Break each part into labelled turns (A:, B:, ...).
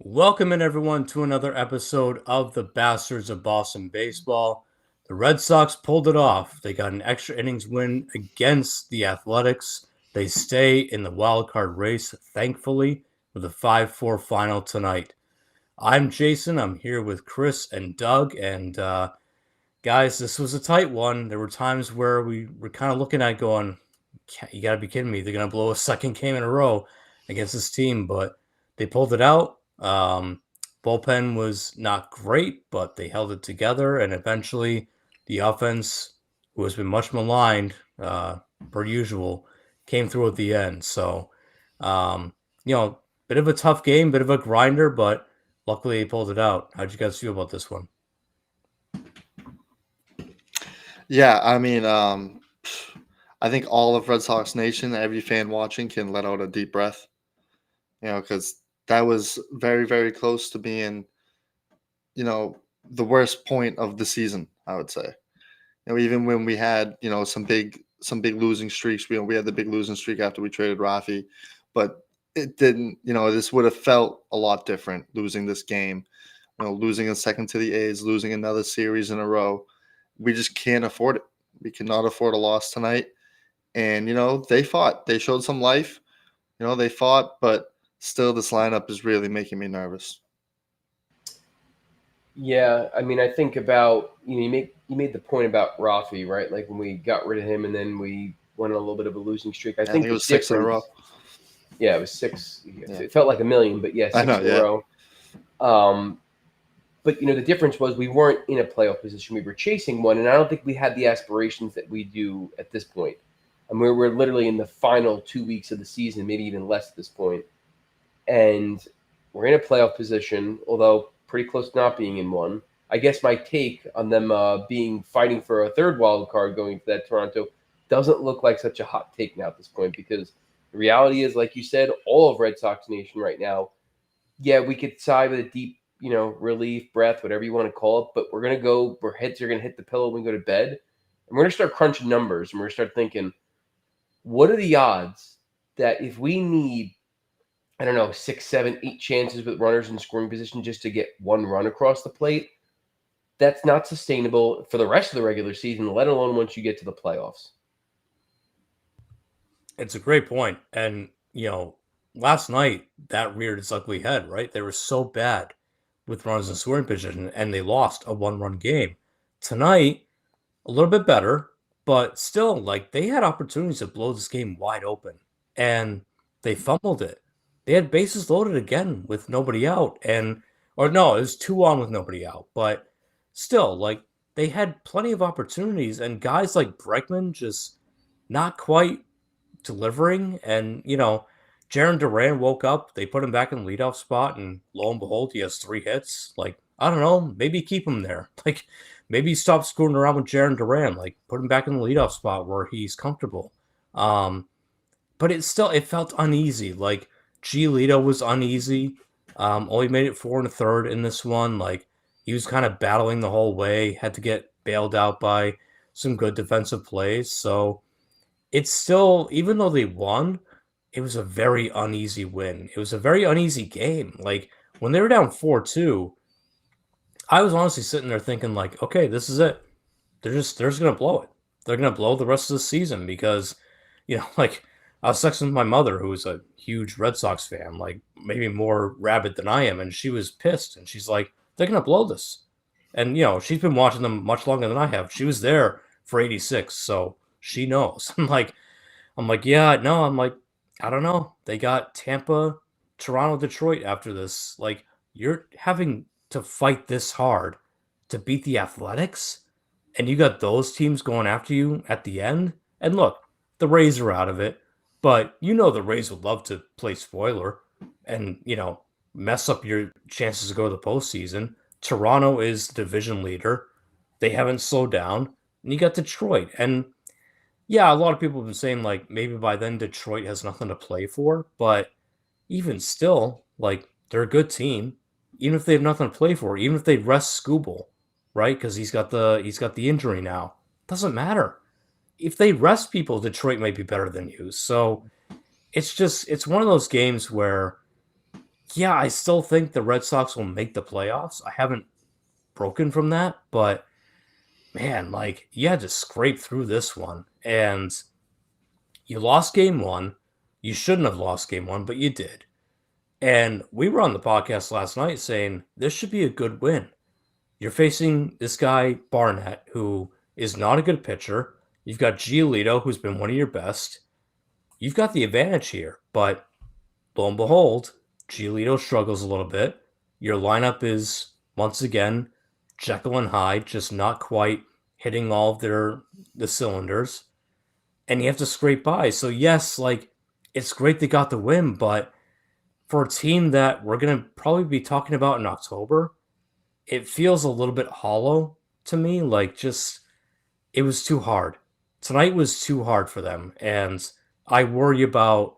A: Welcome in everyone to another episode of the Bastards of Boston Baseball. The Red Sox pulled it off. They got an extra innings win against the Athletics. They stay in the wild card race, thankfully, with a 5-4 final tonight. I'm Jason. I'm here with Chris and Doug. And guys, this was a tight one. There were times where we were kind of looking at going, you got to be kidding me. They're going to blow a second game in a row against this team. But they pulled it out. Bullpen was not great, but they held it together, and eventually the offense, who has been much maligned per usual, came through at the end. So, bit of a tough game, bit of a grinder, but luckily they pulled it out. How'd you guys feel about this one?
B: Yeah, I think all of Red Sox Nation, every fan watching can let out a deep breath, because that was very, very close to being, the worst point of the season, I would say. Even when we had, some big losing streaks, we had the big losing streak after we traded Rafi, but it didn't, this would have felt a lot different losing this game, losing a second to the A's, losing another series in a row. We just can't afford it. We cannot afford a loss tonight. And, they fought. They showed some life. They fought, but still this lineup is really making me nervous.
C: Yeah, I think about you made the point about Rafi, right? Like when we got rid of him and then we went on a little bit of a losing streak. I think
B: it was 6 in a row.
C: Yeah, it was 6.
B: Yeah.
C: It felt like a million, but yeah, 6 in a row. But the difference was we weren't in a playoff position. We were chasing one, and I don't think we had the aspirations that we do at this point. And we're literally in the final 2 weeks of the season, maybe even less at this point. And we're in a playoff position, although pretty close to not being in one. I guess my take on them fighting for a third wild card going for that Toronto doesn't look like such a hot take now at this point, because the reality is, like you said, all of Red Sox Nation right now, yeah, we could sigh with a deep, relief, breath, whatever you want to call it, but our heads are going to hit the pillow when we go to bed, and we're going to start crunching numbers, and we're going to start thinking, what are the odds that if we need, 6, 7, 8 chances with runners in scoring position just to get one run across the plate, that's not sustainable for the rest of the regular season, let alone once you get to the playoffs.
A: It's a great point. And, last night that reared its ugly head, right? They were so bad with runners in scoring position, and they lost a 1-run game. Tonight, a little bit better, but still, they had opportunities to blow this game wide open, and they fumbled it. They had bases loaded again with nobody out, it was 2 on with nobody out, but still, they had plenty of opportunities, and guys like Bregman just not quite delivering, and, Jarren Duran woke up, they put him back in the leadoff spot, and lo and behold, he has 3 hits. I don't know, maybe keep him there. Maybe stop screwing around with Jarren Duran, put him back in the leadoff spot where he's comfortable. But it felt uneasy. Giolito was uneasy. Only made it 4 1/3 in this one. He was kind of battling the whole way, had to get bailed out by some good defensive plays. So it's still, even though they won, it was a very uneasy win. It was a very uneasy game. When they were down 4-2, I was honestly sitting there thinking, okay, this is it. They're just going to blow it. They're going to blow the rest of the season because, I was texting with my mother, who is a huge Red Sox fan, maybe more rabid than I am, and she was pissed. And she's like, they're going to blow this. And, she's been watching them much longer than I have. She was there for 86, so she knows. I'm like, yeah, no, I don't know. They got Tampa, Toronto, Detroit after this. You're having to fight this hard to beat the Athletics, and you got those teams going after you at the end. And look, the Rays are out of it, but the Rays would love to play spoiler and, mess up your chances to go to the postseason. Toronto is the division leader. They haven't slowed down. And you got Detroit. And yeah, a lot of people have been saying, maybe by then Detroit has nothing to play for. But even still, they're a good team. Even if they have nothing to play for, even if they rest Skubal, right? Because he's got the injury now. Doesn't matter. If they rest people, Detroit might be better than you. So it's one of those games where Yeah, I still think the Red Sox will make the playoffs. I haven't broken from that, but man, like you had to scrape through this one, and you lost game one. You shouldn't have lost game one, but you did. And we were on the podcast last night saying this should be a good win. You're facing this guy, Barnett, who is not a good pitcher. You've got Giolito, who's been one of your best. You've got the advantage here, but lo and behold, Giolito struggles a little bit. Your lineup is, once again, Jekyll and Hyde, just not quite hitting all of the cylinders. And you have to scrape by. So, yes, like, it's great they got the win, but for a team that we're going to probably be talking about in October, it feels a little bit hollow to me. Like, just, it was too hard. Tonight was too hard for them. And I worry about,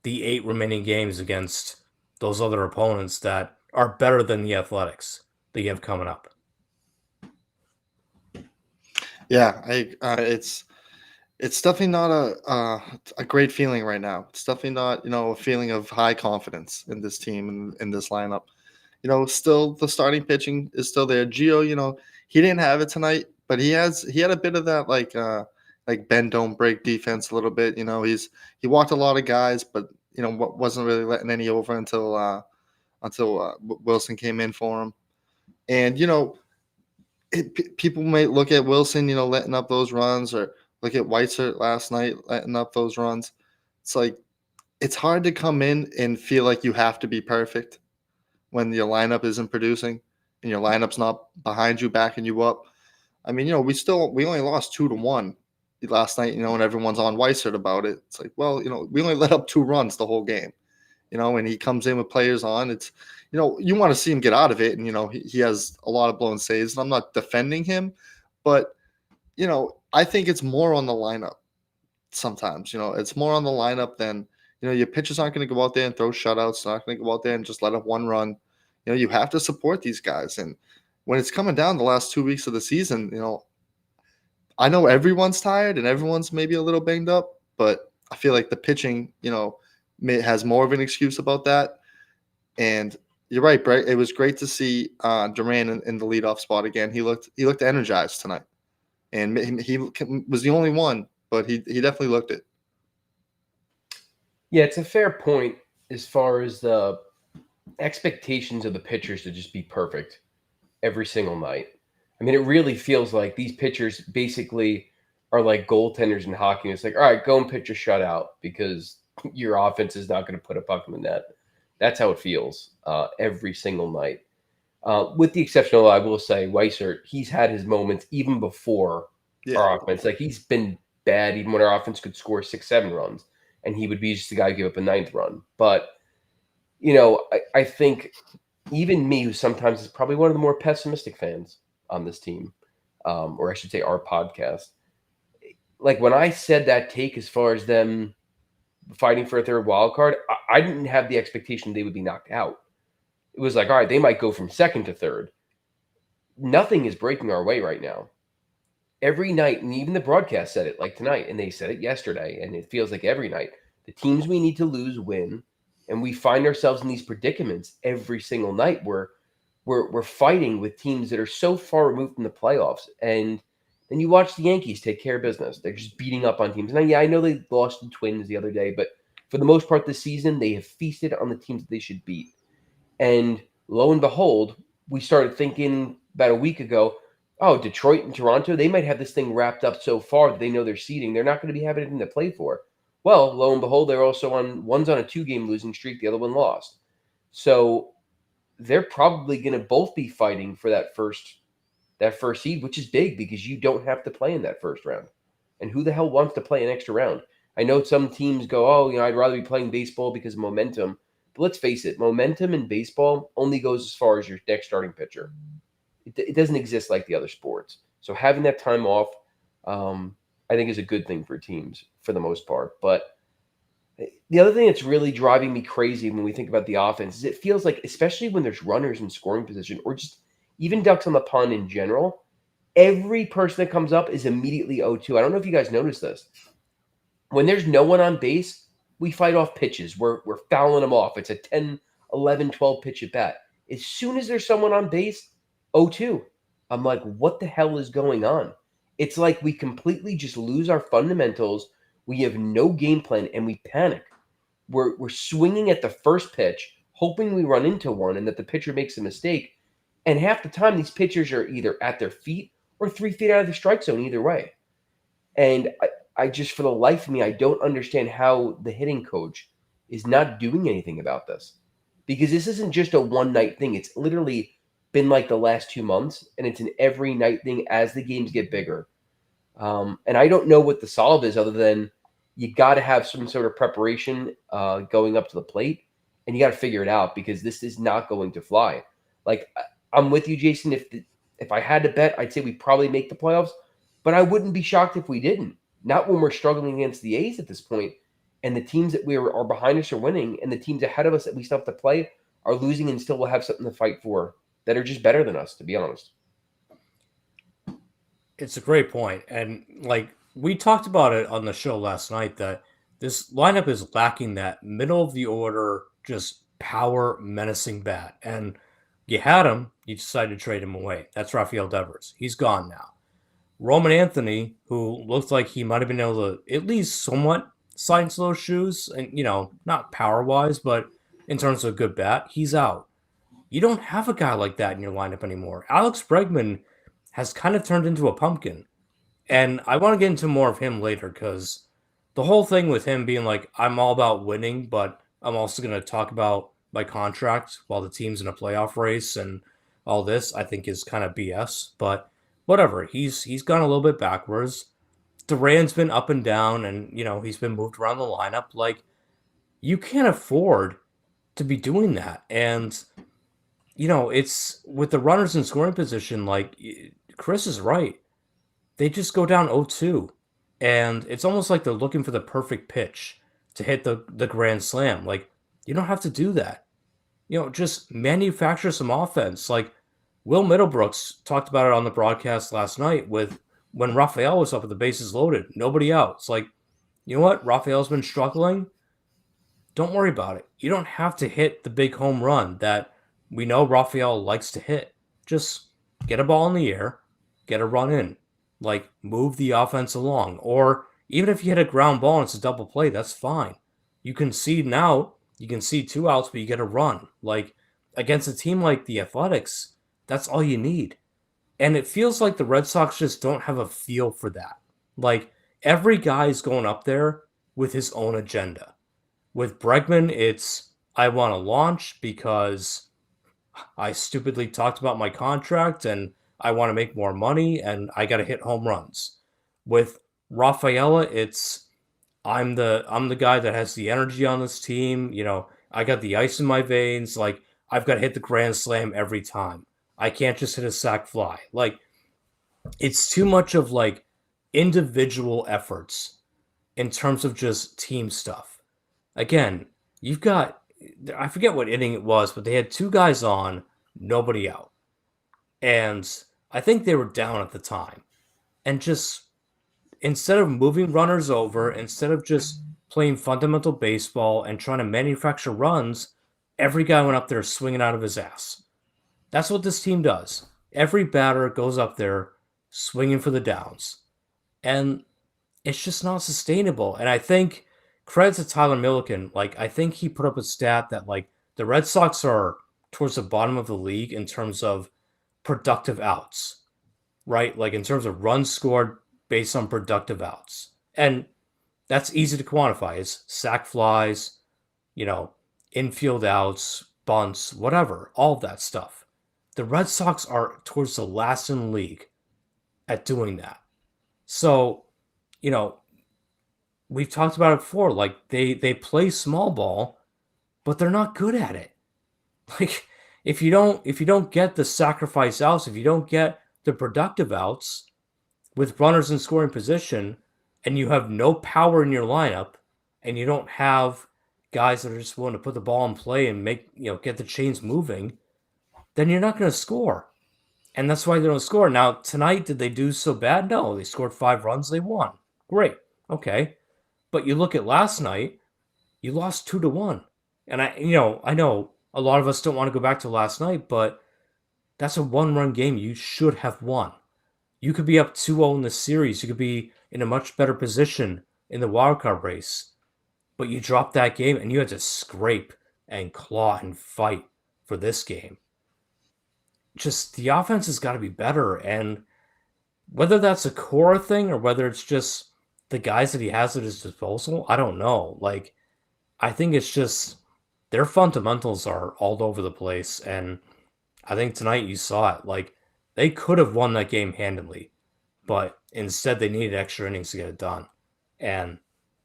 A: the 8 remaining games against those other opponents that are better than the Athletics that you have coming up.
B: Yeah, it's definitely not a great feeling right now. It's definitely not a feeling of high confidence in this team and in this lineup. Still the starting pitching is still there. Gio, he didn't have it tonight, but he had a bit of that like bend don't break defense a little bit. He walked a lot of guys, but wasn't really letting any over until Wilson came in for him. And people may look at Wilson, letting up those runs, or look at Weitzer last night letting up those runs. It's like it's hard to come in and feel like you have to be perfect when your lineup isn't producing and your lineup's not behind you, backing you up. I mean, we only lost 2-1 last night, and everyone's on Weissert about it. It's like, well, we only let up 2 runs the whole game, and he comes in with players on. It's, you want to see him get out of it. And, he has a lot of blown saves, and I'm not defending him, but, I think it's more on the lineup sometimes. It's more on the lineup than, your pitchers aren't going to go out there and throw shutouts. They're not going to go out there and just let up 1 run. You have to support these guys. And when it's coming down the last 2 weeks of the season, I know everyone's tired and everyone's maybe a little banged up, but I feel like the pitching, has more of an excuse about that. And you're right, Brett. It was great to see Duran in the leadoff spot again. He looked energized tonight, and he was the only one, but he definitely looked it.
C: Yeah, it's a fair point as far as the expectations of the pitchers to just be perfect every single night. I mean, it really feels like these pitchers basically are like goaltenders in hockey. It's like, all right, go and pitch a shutout because your offense is not going to put a puck in the net. That's how it feels every single night. With the exception of, I will say, Weissert, he's had his moments even before our offense. Like, he's been bad even when our offense could score 6-7 runs, and he would be just the guy who gave up a 9th run. But, I think even me, who sometimes is probably one of the more pessimistic fans on this team, or I should say our podcast, like when I said that take as far as them fighting for a 3rd wild card, I didn't have the expectation they would be knocked out. It was like, all right, they might go from 2nd to 3rd. Nothing is breaking our way right now. Every night, and even the broadcast said it, like tonight, and they said it yesterday, and it feels like every night, the teams we need to lose win, and we find ourselves in these predicaments every single night where we're fighting with teams that are so far removed from the playoffs. And then you watch the Yankees take care of business. They're just beating up on teams. And I know they lost the Twins the other day, but for the most part this season, they have feasted on the teams that they should beat. And lo and behold, we started thinking about a week ago, oh, Detroit and Toronto, they might have this thing wrapped up so far that they know they're seeding. They're not going to be having anything to play for. Well, lo and behold, they're also one's on a 2-game losing streak. The other one lost. So they're probably going to both be fighting for that first seed, which is big because you don't have to play in that first round. And who the hell wants to play an extra round? I know some teams go, oh, I'd rather be playing baseball because of momentum. But let's face it, momentum in baseball only goes as far as your next starting pitcher. It doesn't exist like the other sports. So having that time off, I think is a good thing for teams for the most part. But the other thing that's really driving me crazy when we think about the offense is it feels like, especially when there's runners in scoring position or just even ducks on the pond in general, every person that comes up is immediately 0-2. I don't know if you guys noticed this. When there's no one on base, we fight off pitches. We're fouling them off. It's a 10, 11, 12 pitch at bat. As soon as there's someone on base, 0-2. I'm like, what the hell is going on? It's like we completely just lose our fundamentals. We have no game plan and we panic. We're swinging at the first pitch, hoping we run into one and that the pitcher makes a mistake. And half the time, these pitchers are either at their feet or 3 feet out of the strike zone, either way. And I just, for the life of me, I don't understand how the hitting coach is not doing anything about this. Because this isn't just a one-night thing. It's literally been like the last 2 months, and it's an every night thing as the games get bigger. And I don't know what the solve is other than you got to have some sort of preparation going up to the plate, and you got to figure it out because this is not going to fly. Like, I'm with you, Jason. If I had to bet, I'd say we probably make the playoffs, but I wouldn't be shocked if we didn't. Not when we're struggling against the A's at this point, and the teams that are behind us are winning, and the teams ahead of us that we still have to play are losing and still will have something to fight for that are just better than us, to be honest.
A: It's a great point. And like we talked about it on the show last night that this lineup is lacking that middle of the order, just power menacing bat. And you had him, you decided to trade him away. That's Rafael Devers. He's gone now. Roman Anthony, who looked like he might have been able to at least somewhat slide into those shoes, and not power wise, but in terms of a good bat, he's out. You don't have a guy like that in your lineup anymore. Alex Bregman has kind of turned into a pumpkin. And I want to get into more of him later because the whole thing with him being like, I'm all about winning, but I'm also going to talk about my contract while the team's in a playoff race and all this, I think is kind of BS. But whatever, he's gone a little bit backwards. Duran's been up and down and, he's been moved around the lineup. Like, you can't afford to be doing that. And, it's with the runners in scoring position, like, Chris is right. They just go down 0-2. And it's almost like they're looking for the perfect pitch to hit the grand slam. Like, you don't have to do that. Just manufacture some offense. Like, Will Middlebrooks talked about it on the broadcast last night with when Rafael was up with the bases loaded, nobody out. It's like, you know what? Rafael's been struggling. Don't worry about it. You don't have to hit the big home run that we know Rafael likes to hit. Just get a ball in the air, get a run in. Like, move the offense along. Or even if you hit a ground ball and it's a double play, that's fine. You concede now. You can see 2 outs, but you get a run. Like, against a team like the Athletics, that's all you need. And it feels like the Red Sox just don't have a feel for that. Like, every guy's going up there with his own agenda. With Bregman, it's, I want to launch because I stupidly talked about my contract and I want to make more money and I got to hit home runs. With Rafaela, it's, I'm the guy that has the energy on this team. I got the ice in my veins. Like, I've got to hit the grand slam every time. I can't just hit a sac fly. Like, it's too much of like individual efforts in terms of just team stuff. Again, you've got, I forget what inning it was, but they had 2 guys on, nobody out. And I think they were down at the time. And just, instead of moving runners over, instead of just playing fundamental baseball and trying to manufacture runs, every guy went up there swinging out of his ass. That's what this team does. Every batter goes up there swinging for the downs. And it's just not sustainable. And I think, credit to Tyler Milliken, like, I think he put up a stat that, like, the Red Sox are towards the bottom of the league in terms of productive outs, right? Like, in terms of runs scored based on productive outs. And that's easy to quantify. It's sac flies, infield outs, bunts, whatever, all of that stuff. The Red Sox are towards the last in the league at doing that. So, we've talked about it before. Like, they play small ball, but they're not good at it. Like, if you don't get the sacrifice outs, if you don't get the productive outs with runners in scoring position, and you have no power in your lineup, and you don't have guys that are just willing to put the ball in play and make, get the chains moving, then you're not going to score. And that's why they don't score. Now, tonight, did they do so bad? No, they scored 5 runs, they won. Great. Okay. But you look at last night, You lost 2-1. And I know a lot of us don't want to go back to last night, but that's a one-run game you should have won. You could be up 2-0 in the series. You could be in a much better position in the wildcard race. But you dropped that game and you had to scrape and claw and fight for this game. Just the offense has got to be better. And whether that's a core thing or whether it's just the guys that he has at his disposal, I don't know. Like, I think it's just their fundamentals are all over the place. And I think tonight you saw it. Like, they could have won that game handily, but instead they needed extra innings to get it done. And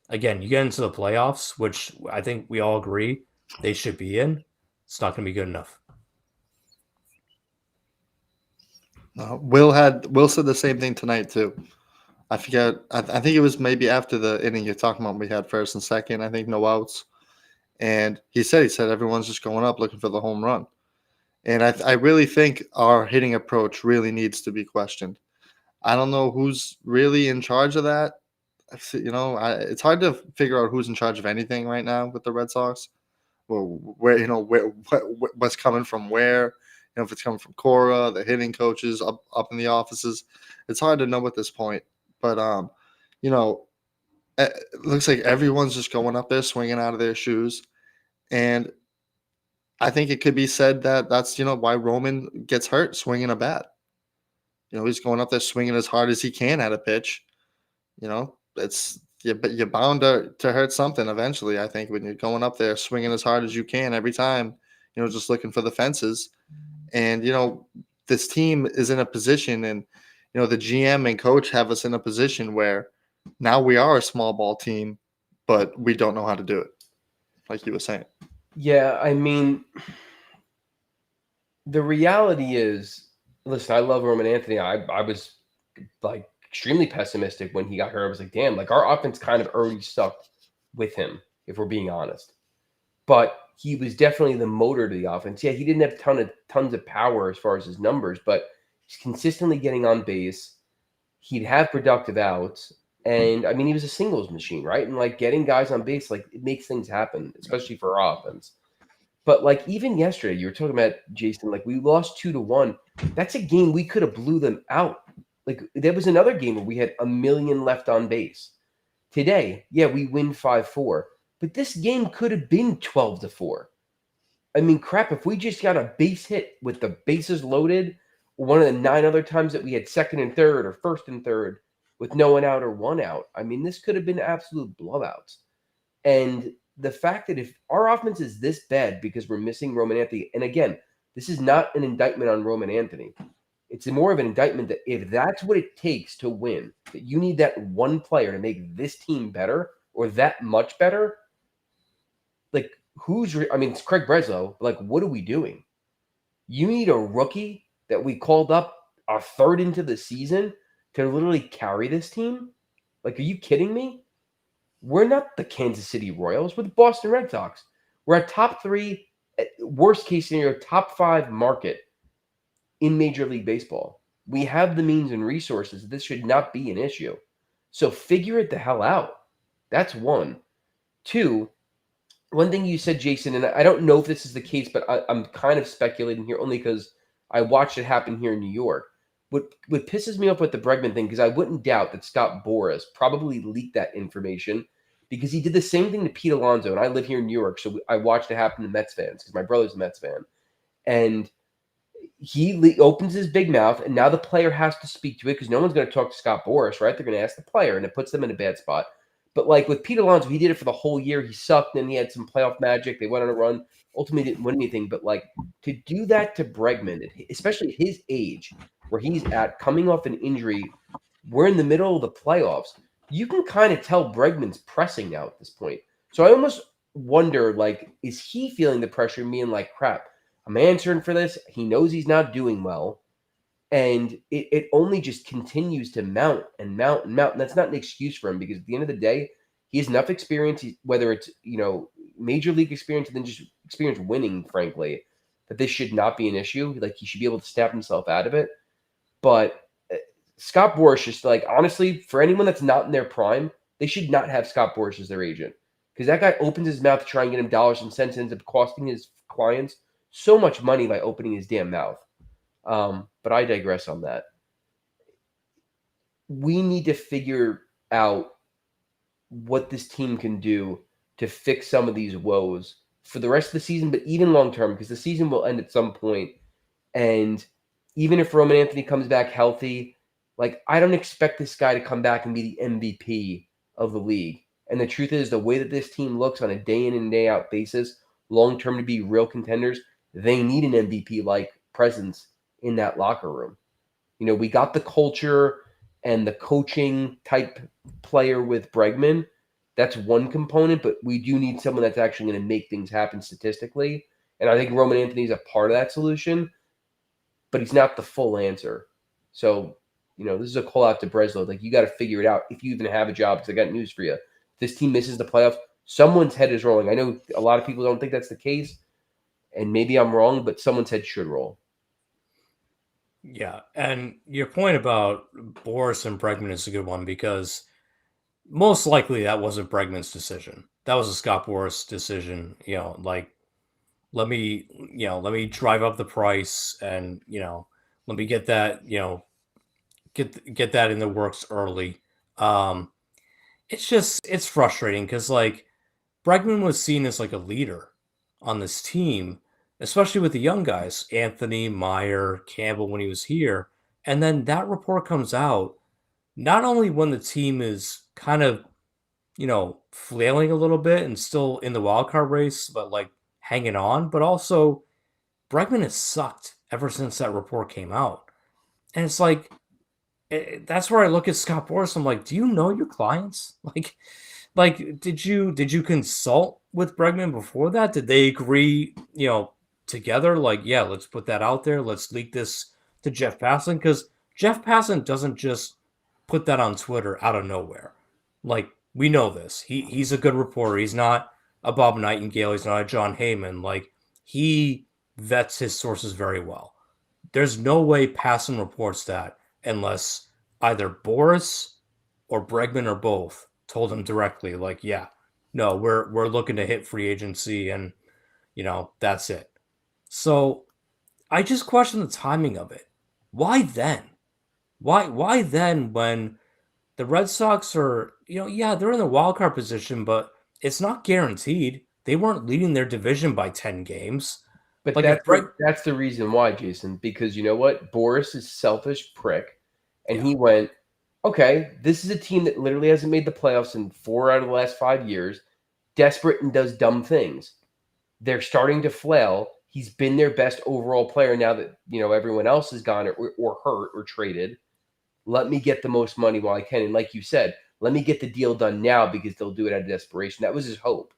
A: again, you get into the playoffs, which I think we all agree they should be in. It's not going to be good enough.
B: Will said the same thing tonight too. I forget. I think it was maybe after the inning you're talking about. We had first and second. I think no outs, and he said everyone's just going up looking for the home run. And I really think our hitting approach really needs to be questioned. I don't know who's really in charge of that. It's hard to figure out who's in charge of anything right now with the Red Sox. Well, what's coming from where? If it's coming from Cora, the hitting coaches up in the offices, it's hard to know at this point. But it looks like everyone's just going up there, swinging out of their shoes, and I think it could be said that that's why Roman gets hurt swinging a bat. He's going up there swinging as hard as he can at a pitch. It's but you're bound to hurt something eventually. I think when you're going up there swinging as hard as you can every time, just looking for the fences. And this team is in a position, and the GM and coach have us in a position where now we are a small ball team, but we don't know how to do it, like you were saying.
C: Yeah, I mean, the reality is, listen, I love Roman Anthony. I was like extremely pessimistic when he got hurt. I was like, damn, like our offense kind of already stuck with him, if we're being honest. But he was definitely the motor to the offense. Yeah, he didn't have tons of power as far as his numbers, but he's consistently getting on base. He'd have productive outs. And I mean, he was a singles machine, right? And like getting guys on base, like it makes things happen, especially for our offense. But like even yesterday, you were talking about Jason, like we lost 2-1. That's a game we could have blew them out. Like there was another game where we had a million left on base. Today, yeah, we win 5-4. But this game could have been 12-4. I mean, crap, if we just got a base hit with the bases loaded, one of the 9 other times that we had second and third or first and third with no one out or one out, I mean, this could have been absolute blowouts. And the fact that if our offense is this bad because we're missing Roman Anthony, and again, this is not an indictment on Roman Anthony. It's more of an indictment that if that's what it takes to win, that you need that one player to make this team better or that much better, like it's Craig Breslow, but like what are we doing? You need a rookie that we called up a third into the season to literally carry this team? Like, are you kidding me? We're not the Kansas City Royals. We're the Boston Red Sox. We're a top 3, worst case scenario, top 5 market in Major League Baseball. We have the means and resources. This should not be an issue. So figure it the hell out. That's one. 2, one thing you said, Jason, and I don't know if this is the case, but I'm kind of speculating here only because I watched it happen here in New York. What pisses me off with the Bregman thing, because I wouldn't doubt that Scott Boras probably leaked that information because he did the same thing to Pete Alonso, and I live here in New York, so I watched it happen to Mets fans because my brother's a Mets fan. And he opens his big mouth, and now the player has to speak to it because no one's going to talk to Scott Boras, right? They're going to ask the player, and it puts them in a bad spot. But like with Pete Alonso, he did it for the whole year. He sucked, and he had some playoff magic. They went on a run. Ultimately, didn't win anything. But like to do that to Bregman, especially at his age, where he's at, coming off an injury, we're in the middle of the playoffs. You can kind of tell Bregman's pressing now at this point. So I almost wonder, like, is he feeling the pressure and being like, crap, I'm answering for this. He knows he's not doing well. And it only just continues to mount and mount and mount. And that's not an excuse for him because at the end of the day, he has enough experience, whether it's, major league experience and then just experience winning, frankly, that this should not be an issue. Like he should be able to snap himself out of it. But Scott Boras, just like, honestly, for anyone that's not in their prime, they should not have Scott Boras as their agent because that guy opens his mouth to try and get him dollars and cents, ends up costing his clients so much money by opening his damn mouth. But I digress on that. We need to figure out what this team can do to fix some of these woes for the rest of the season, but even long term, because the season will end at some point. And even if Roman Anthony comes back healthy, like, I don't expect this guy to come back and be the MVP of the league. And the truth is, the way that this team looks on a day in and day out basis, long term to be real contenders, they need an MVP like presence in that locker room. You know, we got the culture and the coaching type player with Bregman. That's one component, but we do need someone that's actually going to make things happen statistically. And I think Roman Anthony is a part of that solution, but he's not the full answer. So, you know, this is a call out to Breslow. Like, you got to figure it out if you even have a job, because I got news for you. If this team misses the playoffs, someone's head is rolling. I know a lot of people don't think that's the case, and maybe I'm wrong, but someone's head should roll.
A: Yeah, and your point about Boris and Bregman is a good one, because most likely that wasn't Bregman's decision. That was a Scott Boris decision. You know, like, let me drive up the price, and let me get that, get that in the works early. Um, it's frustrating because, like, Bregman was seen as like a leader on this team, especially with the young guys, Anthony, Meyer, Campbell when he was here. And then that report comes out not only when the team is kind of, flailing a little bit and still in the wild card race, but like hanging on, but also Bregman has sucked ever since that report came out. And it's like, that's where I look at Scott Boras. I'm like, do you know your clients? Like, did you consult with Bregman before that? Did they agree, together? Like, yeah, let's put that out there. Let's leak this to Jeff Passan, because Jeff Passan doesn't just put that on Twitter out of nowhere. Like, we know this. He's a good reporter. He's not a Bob Nightingale. He's not a John Heyman. Like, he vets his sources very well. There's no way Passan reports that unless either Boris or Bregman or both told him directly, like, yeah, no, we're looking to hit free agency, and that's it. So I just question the timing of it. Why then? Why then, when the Red Sox are, yeah, they're in the wild card position, but it's not guaranteed. They weren't leading their division by 10 games.
C: But
A: Like,
C: that's the reason why, Jason, because you know what? Boris is selfish prick, and
A: Yeah.
C: he went, okay, this is a team that literally hasn't made the playoffs in 4 out of the last 5 years, desperate and does dumb things. They're starting to flail. He's been their best overall player now that, everyone else is gone or hurt or traded. Let me get the most money while I can. And like you said, let me get the deal done now, because they'll do it out of desperation. That was his hope.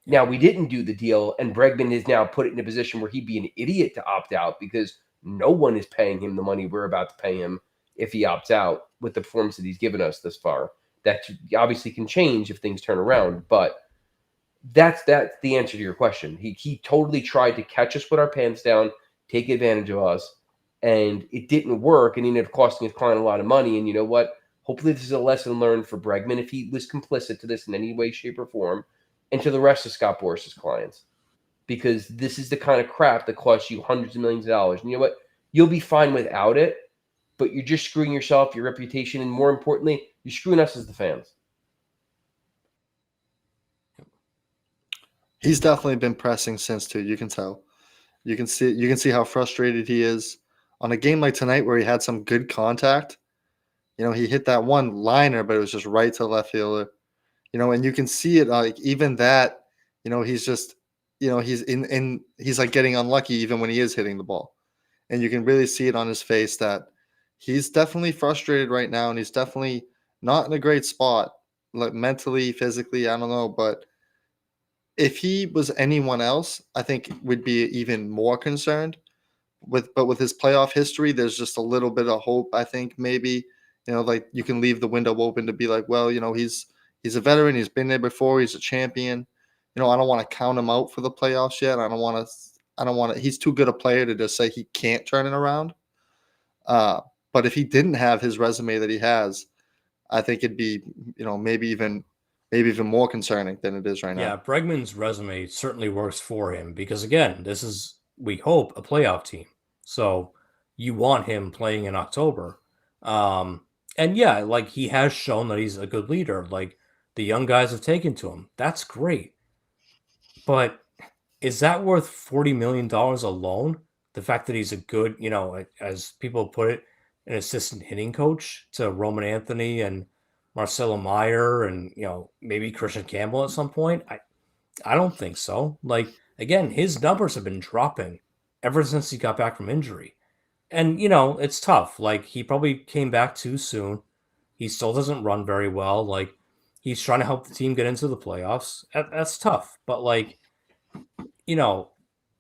C: Now, we didn't do the deal, and Bregman is now put in a position where he'd be an idiot to opt out, because no one is paying him the money we're about to pay him if he opts out with the performance that he's given us thus far. That obviously can change if things turn around, but that's the answer to your question. He totally tried to catch us with our pants down, take advantage of us, and it didn't work, and he ended up costing his client a lot of money. And you know what? Hopefully this is a lesson learned for Bregman, if he was complicit to this in any way, shape, or form, and to the rest of Scott Boris's clients, because this is the kind of crap that costs you hundreds of millions of dollars. And you know what? You'll be fine without it, but you're just screwing yourself, your reputation, and more importantly, you're screwing us as the fans.
B: He's definitely been pressing since too. You can tell. You can see how frustrated he is on a game like tonight where he had some good contact. He hit that one liner, but it was just right to the left fielder. And you can see it, like, even that, he's just, he's like getting unlucky even when he is hitting the ball. And you can really see it on his face that he's definitely frustrated right now, and he's definitely not in a great spot, like mentally, physically, I don't know. But if he was anyone else, I think we'd be even more concerned. But with his playoff history, there's just a little bit of hope, I think, maybe. Like, you can leave the window open to be like, well, he's a veteran. He's been there before. He's a champion. I don't want to count him out for the playoffs yet. I don't want to. He's too good a player to just say he can't turn it around. But if he didn't have his resume that he has, I think it'd be, maybe even maybe even more concerning than it is right
A: Yeah,
B: now.
A: Bregman's resume certainly works for him because, again, this is, we hope, a playoff team. So you want him playing in October. And yeah, like he has shown that he's a good leader. Like the young guys have taken to him. That's great. But is that worth $40 million alone? The fact that he's a good, as people put it, an assistant hitting coach to Roman Anthony and Marcelo Meyer and, maybe Christian Campbell at some point? I don't think so. Like, again, his numbers have been dropping ever since he got back from injury. And, it's tough. Like, he probably came back too soon. He still doesn't run very well. Like, he's trying to help the team get into the playoffs. That's tough. But, like, you know,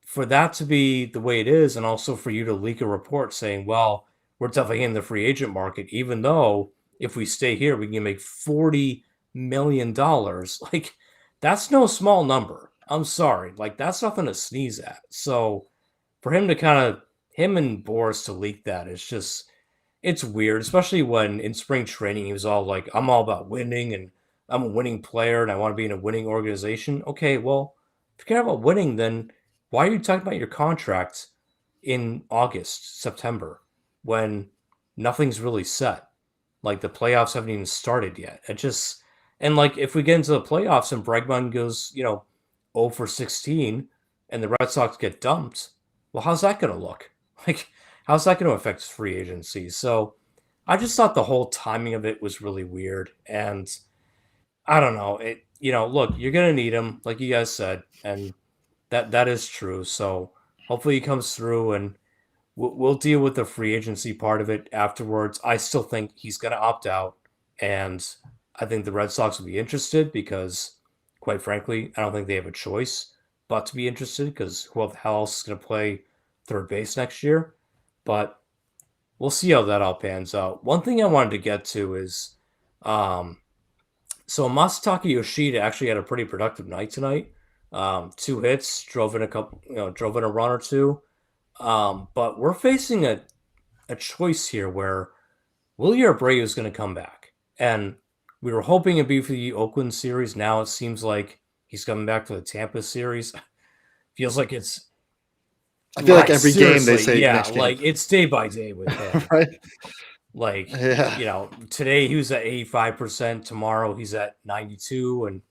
A: for that to be the way it is, and also for you to leak a report saying, well, we're definitely in the free agent market, even though if we stay here, we can make $40 million. Like, that's no small number. I'm sorry. Like, that's nothing to sneeze at. So for him to him and Boris to leak that, it's weird, especially when in spring training he was all like, I'm all about winning and I'm a winning player and I want to be in a winning organization. Okay, well, if you care about winning, then why are you talking about your contract in August, September, when nothing's really set? Like the playoffs haven't even started yet. And like if we get into the playoffs and Bregman goes, 0 for 16 and the Red Sox get dumped, well, how's that going to look? Like, how's that going to affect free agency? So I just thought the whole timing of it was really weird. And I don't know. Look, you're going to need him, like you guys said. And that is true. So hopefully he comes through and we'll deal with the free agency part of it afterwards. I still think he's going to opt out. And I think the Red Sox will be interested because, quite frankly, I don't think they have a choice but to be interested because who the hell else is going to play third base next year? But we'll see how that all pans out. One thing I wanted to get to is so Masataka Yoshida actually had a pretty productive night tonight. 2 hits, drove in a run or two. But we're facing a choice here where Willie Abreu is going to come back. And we were hoping it'd be for the Oakland series. Now it seems like he's coming back for the Tampa series. Feels like it's
B: I feel like every game they
A: seriously,
B: say
A: yeah,
B: next game.
A: like it's day by day with him.
B: Right?
A: Like,
B: Yeah.
A: Today he was at 85%, tomorrow he's at 92, and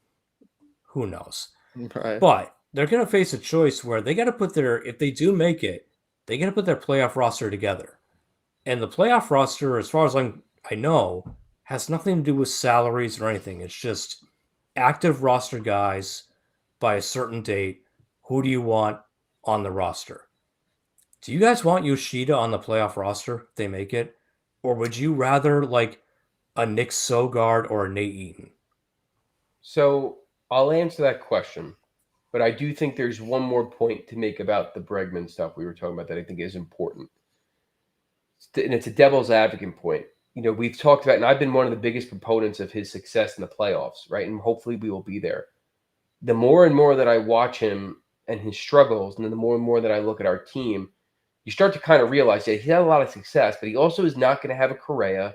A: who knows?
B: Right.
A: But they're going to face a choice where they got to put if they do make it, they got to put their playoff roster together. And the playoff roster, as far as I know, has nothing to do with salaries or anything. It's just active roster guys by a certain date. Who do you want on the roster? Do you guys want Yoshida on the playoff roster if they make it? Or would you rather like a Nick Sogard or a Nate Eaton?
C: So I'll answer that question, but I do think there's one more point to make about the Bregman stuff we were talking about that I think is important. And it's a devil's advocate point. We've talked about, and I've been one of the biggest proponents of his success in the playoffs, right? And hopefully we will be there. The more and more that I watch him and his struggles, and then the more and more that I look at our team, you start to kind of realize that he had a lot of success, but he also is not going to have a Correa,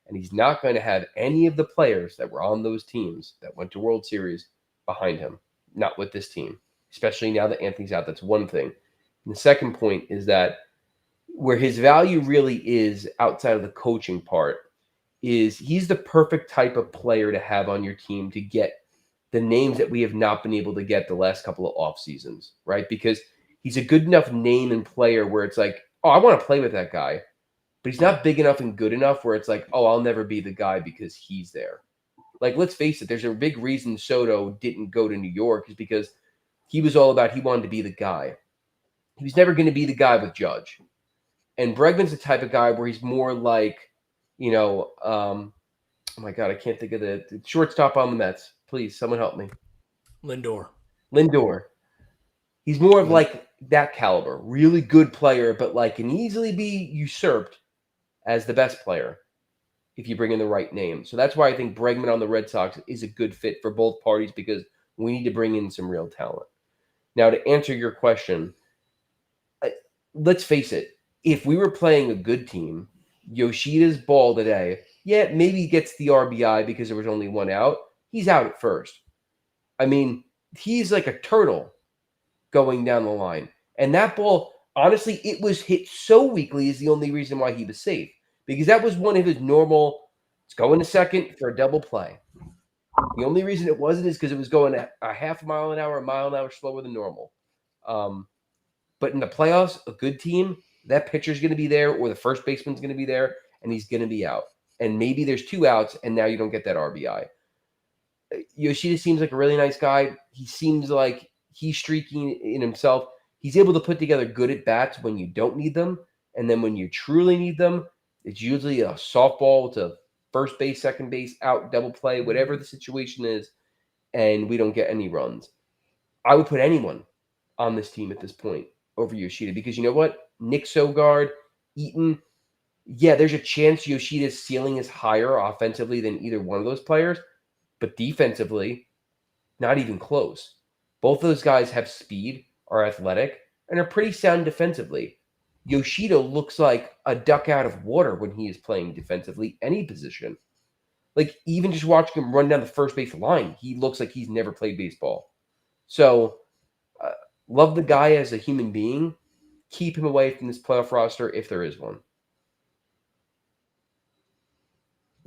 C: and he's not going to have any of the players that were on those teams that went to World Series behind him, not with this team, especially now that Anthony's out. That's one thing. And the second point is that where his value really is outside of the coaching part is he's the perfect type of player to have on your team to get the names that we have not been able to get the last couple of off seasons, right? Because he's a good enough name and player where it's like, oh, I want to play with that guy. But he's not big enough and good enough where it's like, oh, I'll never be the guy because he's there. Like, let's face it, there's a big reason Soto didn't go to New York is because he was all about he wanted to be the guy. He was never going to be the guy with Judge. And Bregman's the type of guy where he's more like, oh my God, I can't think of the shortstop on the Mets. Please, someone help me.
A: Lindor.
C: He's more of like that caliber, really good player, but like can easily be usurped as the best player if you bring in the right name. So that's why I think Bregman on the Red Sox is a good fit for both parties because we need to bring in some real talent. Now, to answer your question, let's face it. If we were playing a good team, Yoshida's ball today, yeah, maybe he gets the RBI because there was only one out. he's out at first. I mean, he's like a turtle going down the line. And that ball, honestly, it was hit so weakly is the only reason why he was safe. Because that was one of his normal, it's going to second for a double play. The only reason it wasn't is because it was going a half mile an hour, a mile an hour slower than normal. But in the playoffs, a good team, that pitcher's going to be there or the first baseman's going to be there and he's going to be out. And maybe there's 2 outs and now you don't get that RBI. Yoshida seems like a really nice guy. He seems like he's streaking in himself. He's able to put together good at bats when you don't need them. And then when you truly need them, it's usually a softball to first base, second base, out, double play, whatever the situation is. And we don't get any runs. I would put anyone on this team at this point over Yoshida because you know what? Nick Sogard, Eaton, yeah, there's a chance Yoshida's ceiling is higher offensively than either one of those players. But defensively, not even close. Both of those guys have speed, are athletic, and are pretty sound defensively. Yoshida looks like a duck out of water when he is playing defensively, any position. Like, even just watching him run down the first base line, he looks like he's never played baseball. So, love the guy as a human being. Keep him away from this playoff roster if there is one.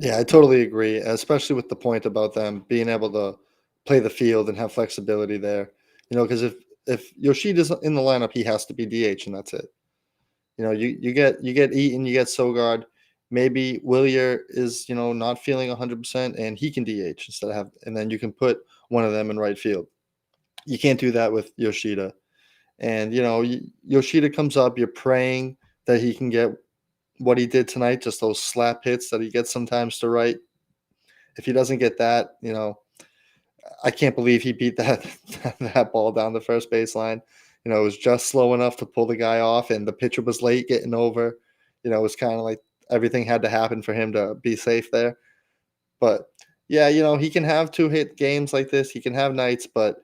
B: Yeah, I totally agree, especially with the point about them being able to play the field and have flexibility there. Because if Yoshida's in the lineup, he has to be DH, and that's it. You get Eaton, you get Sogard. Maybe Willier is not feeling 100%, and he can DH and then you can put one of them in right field. You can't do that with Yoshida, and Yoshida comes up. You're praying that he can get what he did tonight, just those slap hits that he gets sometimes to right. If he doesn't get that, I can't believe he beat that ball down the first baseline. It was just slow enough to pull the guy off, and the pitcher was late getting over. It was kind of like everything had to happen for him to be safe there. But yeah, he can have 2-hit games like this. He can have nights, but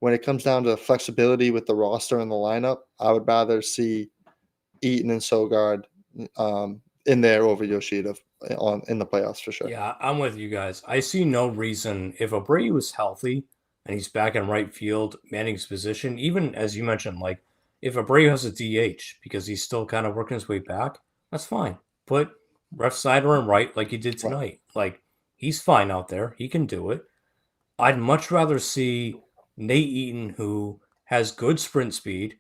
B: when it comes down to flexibility with the roster and the lineup, I would rather see Eaton and Sogard in there over Yoshida in the playoffs for sure.
A: Yeah, I'm with you guys. I see no reason if Abreu is healthy and he's back in right field, manning his position, even as you mentioned, like if Abreu has a DH because he's still kind of working his way back, that's fine. Put Refsnyder in right like he did tonight. Right. Like he's fine out there. He can do it. I'd much rather see Nate Eaton, who has good sprint speed.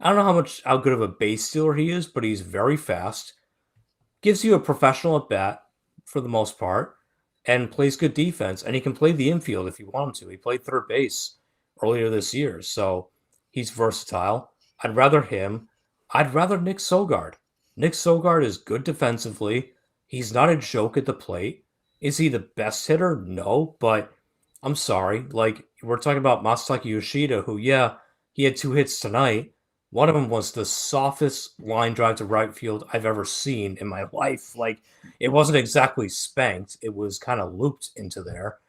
A: I don't know how good of a base stealer he is, but he's very fast. Gives you a professional at bat for the most part, and plays good defense. And he can play the infield if you want him to. He played third base earlier this year, so he's versatile. I'd rather him. I'd rather Nick Sogard. Nick Sogard is good defensively. He's not a joke at the plate. Is he the best hitter? No, but I'm sorry. Like, we're talking about Masataka Yoshida, who, yeah, he had 2 hits tonight. One of them was the softest line drive to right field I've ever seen in my life. Like, it wasn't exactly spanked. It was kind of looped into there.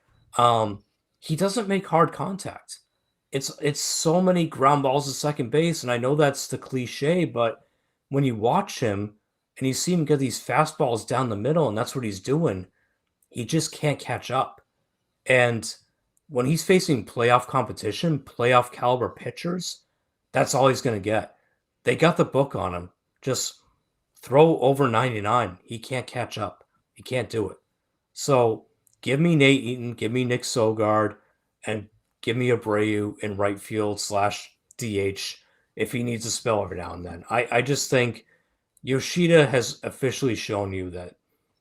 A: He doesn't make hard contact. It's so many ground balls to second base, and I know that's the cliche, but when you watch him and you see him get these fastballs down the middle, and that's what he's doing, he just can't catch up. And when he's facing playoff competition, playoff caliber pitchers, that's all he's going to get. They got the book on him. Just throw over 99. He can't catch up. He can't do it. So give me Nate Eaton, give me Nick Sogard, and give me Abreu in right field / DH if he needs a spell every now and then. I just think Yoshida has officially shown you that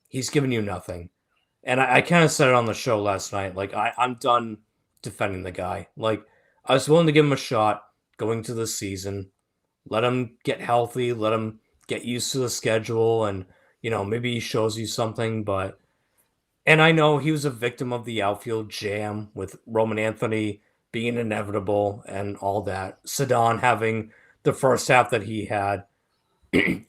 A: he's given you nothing. And I kind of said it on the show last night. Like, I'm done defending the guy. Like, I was willing to give him a shot going to the season. Let him get healthy. Let him get used to the schedule. And, maybe he shows you something. And I know he was a victim of the outfield jam with Roman Anthony being inevitable and all that. Sedon having the first half that he had.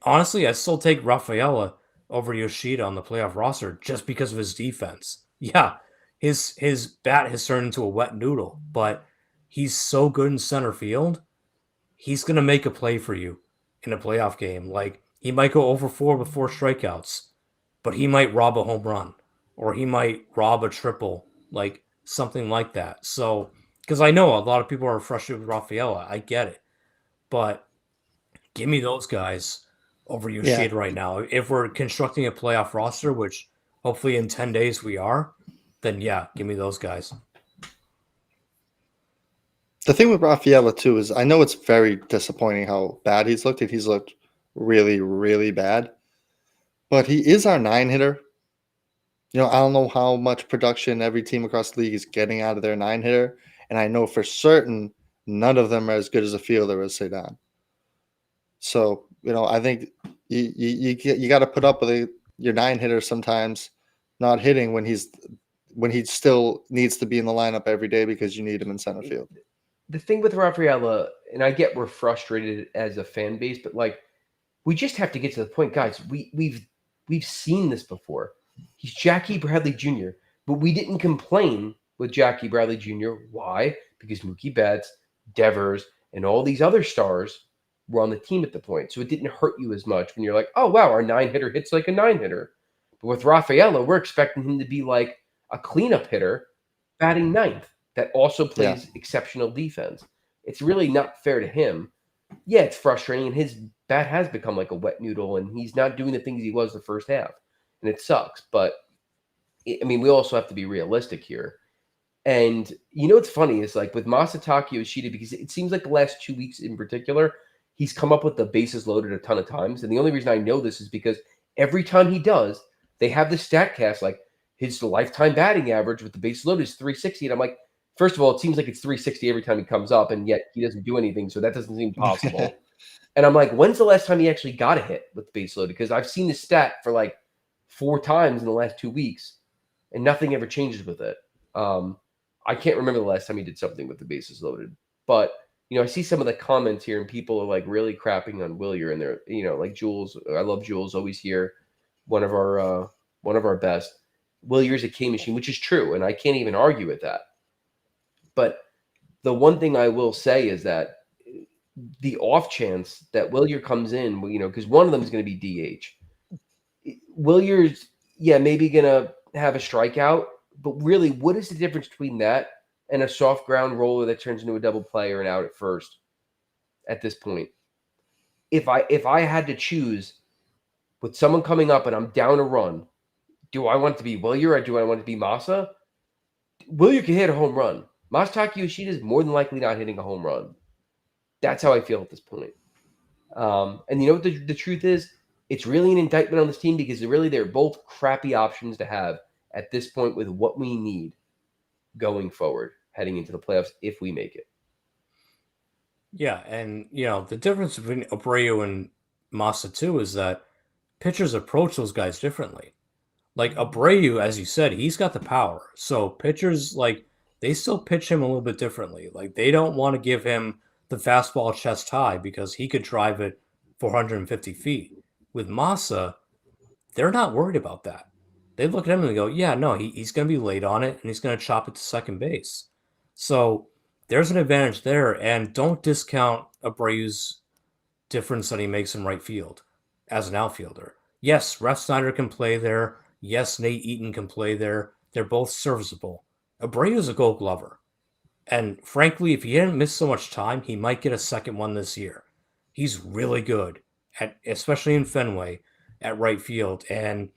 A: Honestly, I still take Rafaela over Yoshida on the playoff roster just because of his defense. Yeah, his bat has turned into a wet noodle, but he's so good in center field. He's going to make a play for you in a playoff game. Like, he might go over 4 with 4 strikeouts, but he might rob a home run or he might rob a triple. Like, something like that. So, because I know a lot of people are frustrated with Rafaela, I get it, but give me those guys over Yoshida right now. If we're constructing a playoff roster, which hopefully in 10 days we are, then yeah, give me those guys.
B: The thing with Rafaela too is I know it's very disappointing how bad he's looked. He's looked really, really bad. But he is our 9-hitter. I don't know how much production every team across the league is getting out of their 9-hitter, and I know for certain none of them are as good as a fielder as Sedan. So I think you got to put up with your 9-hitter sometimes not hitting when he still needs to be in the lineup every day because you need him in center field.
C: The thing with Rafaela, and I get we're frustrated as a fan base, but like we just have to get to the point, guys. We've seen this before. He's Jackie Bradley Jr., but we didn't complain with Jackie Bradley Jr. Why? Because Mookie Betts, Devers, and all these other stars were on the team at the point. So it didn't hurt you as much when you're like, oh, wow, our 9-hitter hits like a 9-hitter. But with Rafaela, we're expecting him to be like a cleanup hitter batting ninth that also plays exceptional defense. It's really not fair to him. Yeah, it's frustrating, and his bat has become like a wet noodle, and he's not doing the things he was the first half, and it sucks. But we also have to be realistic here. And what's funny is like with Masataka Yoshida, because it seems like the last 2 weeks in particular, he's come up with the bases loaded a ton of times. And the only reason I know this is because every time he does, they have the stat cast like his lifetime batting average with the bases loaded is 360, and I'm like, first of all, it seems like it's 360 every time he comes up, and yet he doesn't do anything, so that doesn't seem possible. And I'm like, when's the last time he actually got a hit with the base loaded? Because I've seen this stat for like 4 times in the last 2 weeks, and nothing ever changes with it. I can't remember the last time he did something with the bases loaded. But, I see some of the comments here, and people are like really crapping on Willier, and they're, like Jules. I love Jules, always here, one of our best. Willier's a K machine, which is true, and I can't even argue with that. But the one thing I will say is that the off chance that Willier comes in, because one of them is going to be DH. Willier's, maybe going to have a strikeout, but really, what is the difference between that and a soft ground roller that turns into a double play or an out at first at this point? If I had to choose with someone coming up and I'm down a run, do I want it to be Willier or do I want it to be Masa? Willier can hit a home run. Masataka Yoshida is more than likely not hitting a home run. That's how I feel at this point. And you know what the truth is? It's really an indictment on this team because they're both crappy options to have at this point with what we need going forward, heading into the playoffs if we make it.
A: Yeah, and the difference between Abreu and Masa too is that pitchers approach those guys differently. Like Abreu, as you said, he's got the power. So pitchers, like, they still pitch him a little bit differently. Like, they don't want to give him the fastball chest high because he could drive it 450 feet. With Masa, they're not worried about that. They look at him and they go, yeah, no, he's going to be late on it and he's going to chop it to second base. So there's an advantage there. And don't discount Abreu's difference that he makes in right field as an outfielder. Yes, Ref Snyder can play there. Yes, Nate Eaton can play there. They're both serviceable. Abreu's a Gold Glover. And frankly, if he hadn't missed so much time, he might get a second one this year. He's really good, especially in Fenway, at right field. And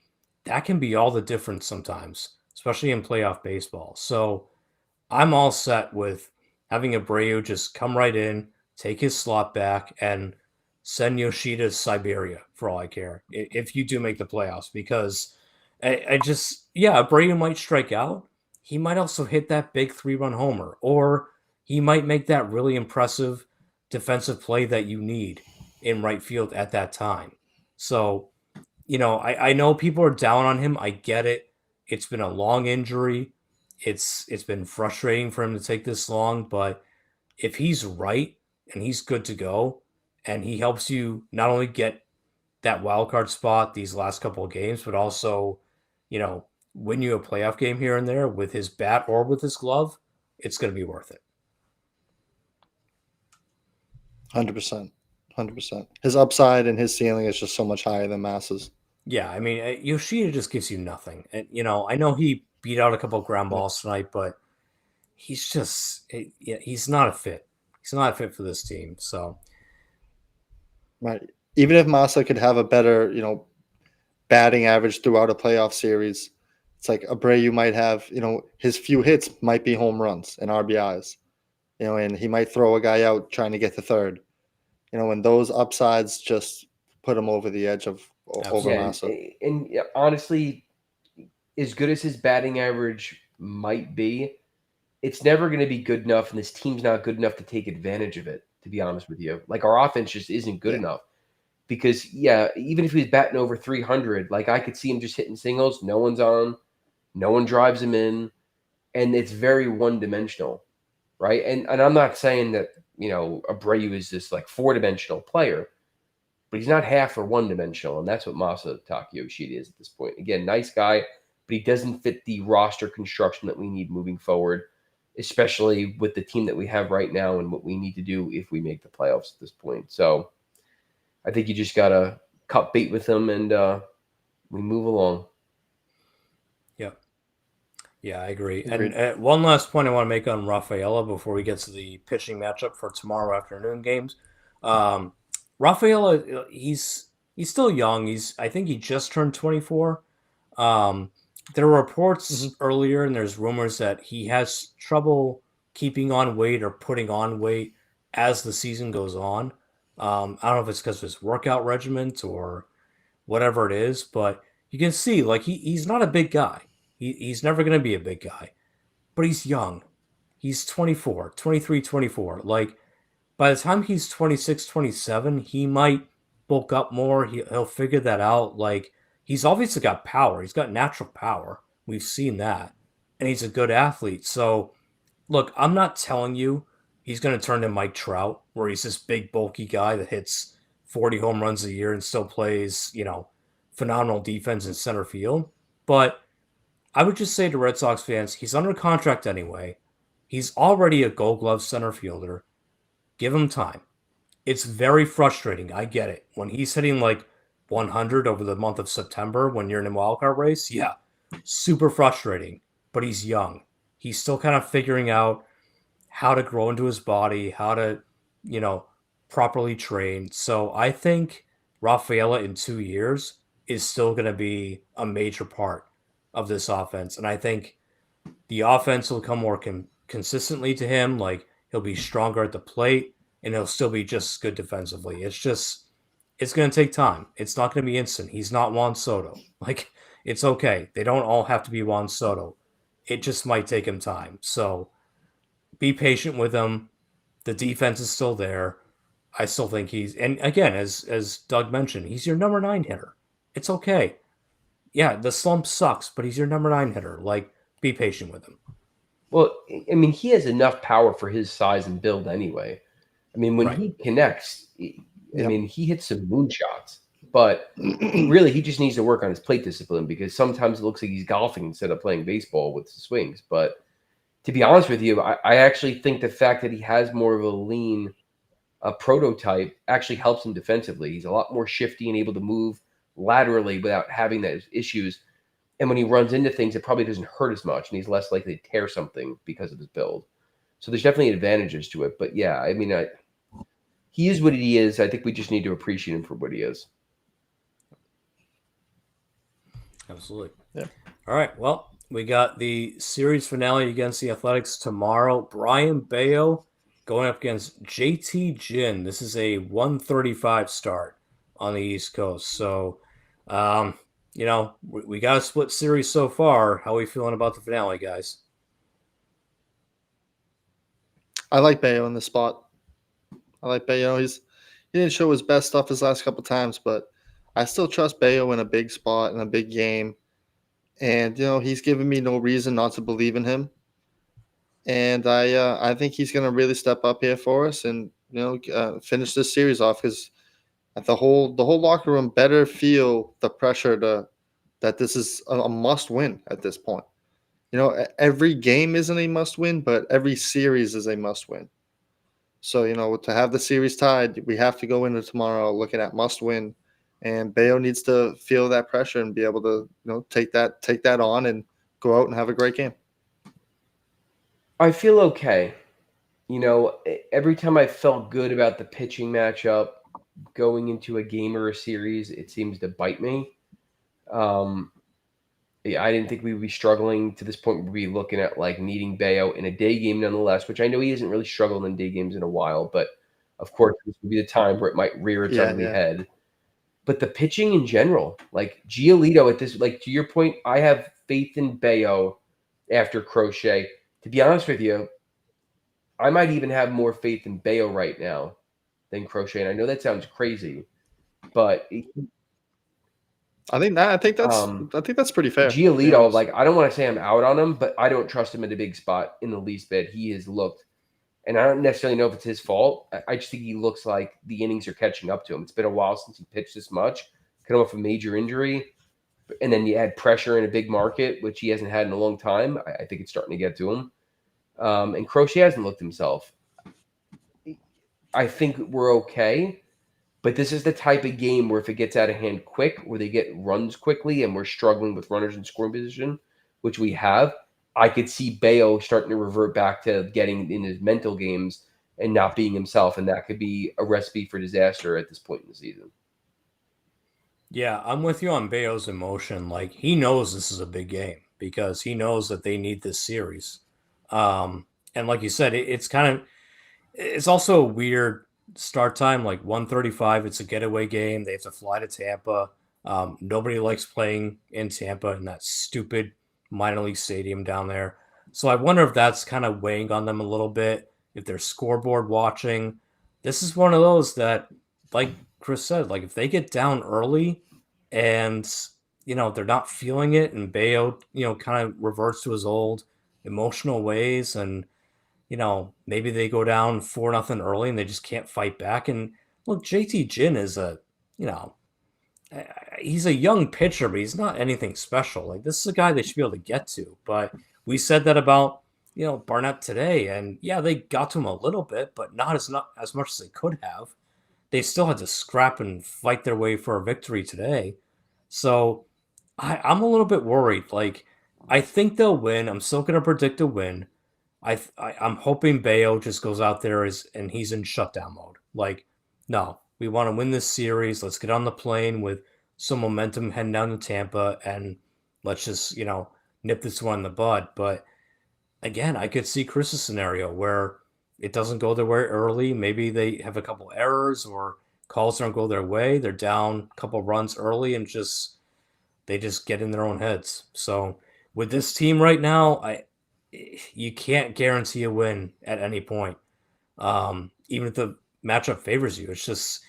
A: that can be all the difference sometimes, especially in playoff baseball. So I'm all set with having Abreu just come right in, take his slot back, and send Yoshida to Siberia for all I care if you do make the playoffs. Because Abreu might strike out. He might also hit that big 3-run homer, or he might make that really impressive defensive play that you need in right field at that time. So, I know people are down on him. I get it. It's been a long injury. It's been frustrating for him to take this long, but if he's right and he's good to go and he helps you not only get that wild card spot these last couple of games, but also, win you a playoff game here and there with his bat or with his glove, it's going to be worth it.
B: 100%. 100%. His upside and his ceiling is just so much higher than Masa's.
A: Yeah, Yoshida just gives you nothing. And, I know he beat out a couple of ground balls tonight, but he's just he's not a fit. He's not a fit for this team. So
B: Right. Even if Massa could have a better, batting average throughout a playoff series, it's like Abreu might have, his few hits might be home runs and RBIs, and he might throw a guy out trying to get to third, and those upsides just put him over the edge of over
A: Absolutely.
C: Yeah,
B: Massa.
C: and honestly, as good as his batting average might be, it's never going to be good enough, and this team's not good enough to take advantage of it. To be honest with you, like our offense just isn't good
B: Yeah.
C: enough. Because even if he was batting over 300, like I could see him just hitting singles. No one's on, no one drives him in, and it's very one dimensional, right? And I'm not saying that Abreu is this like 4-dimensional player, but he's not half or one dimensional, and that's what Masataka Yoshida is at this point. Again, nice guy, but he doesn't fit the roster construction that we need moving forward, especially with the team that we have right now and what we need to do if we make the playoffs at this point. So I think you just gotta cut bait with him and we move along.
A: Yeah, I agree.
B: Agreed.
A: And one last point I want to make on Rafaela before we get to the pitching matchup for tomorrow afternoon games. Rafaela, he's still young. I think he just turned 24. There were reports earlier, and there's rumors that he has trouble keeping on weight or putting on weight as the season goes on. I don't know if it's because of his workout regiment or whatever it is, but you can see like he's not a big guy. He's never going to be a big guy, but he's young. He's 24, 23, 24. Like by the time he's 26, 27, he might bulk up more. He'll figure that out. Like he's obviously got power. He's got natural power. We've seen that. And he's a good athlete. So look, I'm not telling you he's going to turn to Mike Trout, where he's this big, bulky guy that hits 40 home runs a year and still plays, phenomenal defense in center field. But I would just say to Red Sox fans, he's under contract anyway. He's already a Gold Glove center fielder. Give him time. It's very frustrating. I get it. When he's hitting like 100 over the month of September when you're in a wildcard race, yeah, super frustrating. But he's young. He's still kind of figuring out how to grow into his body, how to, properly train. So I think Rafaela in 2 years is still going to be a major part of this offense. And I think the offense will come more consistently to him. Like he'll be stronger at the plate and he'll still be just as good defensively. It's going to take time. It's not going to be instant. He's not Juan Soto. Like it's okay. They don't all have to be Juan Soto. It just might take him time. So be patient with him. The defense is still there. I still think and again, as Doug mentioned, he's your number 9 hitter. It's okay. Yeah, the slump sucks, but he's your number 9 hitter. Like, be patient with him.
C: Well, I mean, he has enough power for his size and build anyway. I mean, when he connects, I mean, he hits some moonshots, but really he just needs to work on his plate discipline because sometimes it looks like he's golfing instead of playing baseball with the swings. But to be honest with you, I actually think the fact that he has more of a lean prototype actually helps him defensively. He's a lot more shifty and able to move laterally without having those issues. And when he runs into things, it probably doesn't hurt as much, and he's less likely to tear something because of his build. So there's definitely advantages to it. But yeah, I mean, he is what he is. I think we just need to appreciate him for what he is.
A: Absolutely.
B: Yeah.
A: All right. Well, we got the series finale against the Athletics tomorrow. Brian Bayo going up against JT Ginn. This is a 135 start on the East Coast. So, we got a split series so far. How are we feeling about the finale, guys?
B: I like Bayo in this spot. I like Bayo. He didn't show his best stuff his last couple times, but I still trust Bayo in a big spot in a big game. And he's given me no reason not to believe in him. And I think he's going to really step up here for us and finish this series off because the whole locker room better feel the pressure that this is a must win at this point. Every game isn't a must win, but every series is a must win. So, to have the series tied, we have to go into tomorrow looking at must win. And Bayo needs to feel that pressure and be able to, take that on and go out and have a great game.
C: I feel okay. Every time I felt good about the pitching matchup going into a game or a series, it seems to bite me. Um, I didn't think we would be struggling to this point. We'd be looking at like needing Bayo in a day game, nonetheless, which I know he hasn't really struggled in day games in a while. But of course, this would be the time where it might rear its ugly head. But the pitching in general, like Giolito at this, like to your point, I have faith in Bayo after Crochet. To be honest with you, I might even have more faith in Bayo right now than Crochet. And I know that sounds crazy, but
B: I think that's pretty fair. to be
C: Giolito,
B: honest.
C: like I don't want to say I'm out on him, but I don't trust him in a big spot in the least bit. He has looked, and I don't necessarily know if it's his fault. I just think he looks like the innings are catching up to him. It's been a while since he pitched this much, coming off a major injury, and then you add pressure in a big market, which he hasn't had in a long time. I think it's starting to get to him. And Crochet hasn't looked himself. I think we're okay. But this is the type of game where if it gets out of hand quick, where they get runs quickly and we're struggling with runners in scoring position, which we have, I could see Bayo starting to revert back to getting in his mental games and not being himself. And that could be a recipe for disaster at this point in the season.
A: Yeah, I'm with you on Bayo's emotion. Like, he knows this is a big game because he knows that they need this series. And like you said, it's also a weird start time, like 1:35. It's a getaway game. They have to fly to Tampa. Nobody likes playing in Tampa in that stupid minor league stadium down there. So I wonder if that's kind of weighing on them a little bit. If they're scoreboard watching, this is one of those that, like Chris said, like if they get down early and they're not feeling it, and Bayo kind of reverts to his old emotional ways, and maybe they go down 4-0 early and they just can't fight back. And look, JT Jin is you know, he's a young pitcher, but he's not anything special. Like, this is a guy they should be able to get to. But we said that about, Barnett today. And yeah, they got to him a little bit, but not as much as they could have. They still had to scrap and fight their way for a victory today. So I'm a little bit worried. Like, I think they'll win. I'm still going to predict a win. I'm hoping Bayo just goes out there and he's in shutdown mode. Like, no, we want to win this series. Let's get on the plane with some momentum heading down to Tampa, and let's just nip this one in the bud. But again, I could see Chris's scenario where it doesn't go their way early. Maybe they have a couple errors or calls don't go their way. They're down a couple runs early and they just get in their own heads. So with this team right now, you can't guarantee a win at any point. Even if the matchup favors you, it's just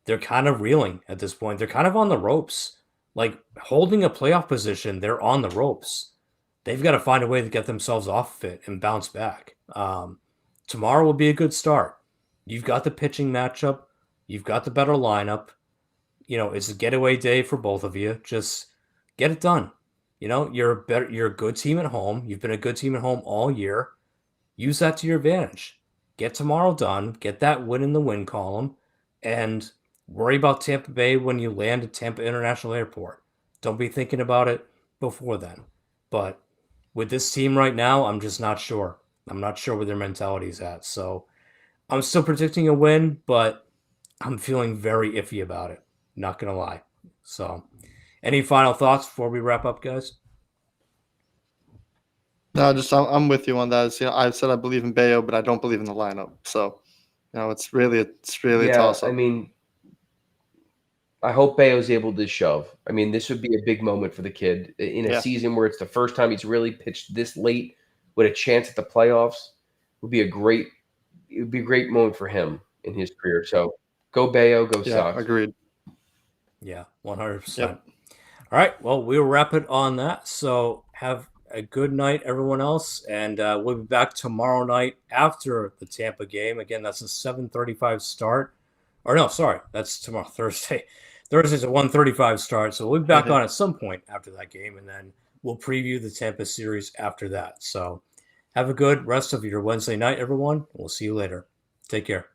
A: they're kind of reeling at this point. They're kind of on the ropes. Like, holding a playoff position, they're on the ropes. They've got to find a way to get themselves off of it and bounce back. Tomorrow will be a good start. You've got the pitching matchup. You've got the better lineup. It's a getaway day for both of you. Just get it done. You're a good team at home. You've been a good team at home all year. Use that to your advantage. Get tomorrow done. Get that win in the win column, and worry about Tampa Bay when you land at Tampa International Airport. Don't be thinking about it before then. But with this team right now, I'm just not sure. I'm not sure where their mentality is at. So I'm still predicting a win, but I'm feeling very iffy about it. Not going to lie. So, any final thoughts before we wrap up, guys?
B: No, I'm with you on that. I said I believe in Bayo, but I don't believe in the lineup. So, it's really a toss up.
C: I mean, I hope Bayo's able to shove. I mean, this would be a big moment for the kid in a season where it's the first time he's really pitched this late with a chance at the playoffs. It would be a great moment for him in his career. So go Bayo, go Sox.
B: Agreed.
A: Yeah, 100%. All right, well, we'll wrap it on that. So have a good night, everyone else, and we'll be back tomorrow night after the Tampa game. Again, that's a 7:35 start. Or no, sorry, that's tomorrow, Thursday. Thursday's a 1:35 start, so we'll be back on at some point after that game, and then we'll preview the Tampa series after that. So have a good rest of your Wednesday night, everyone. We'll see you later. Take care.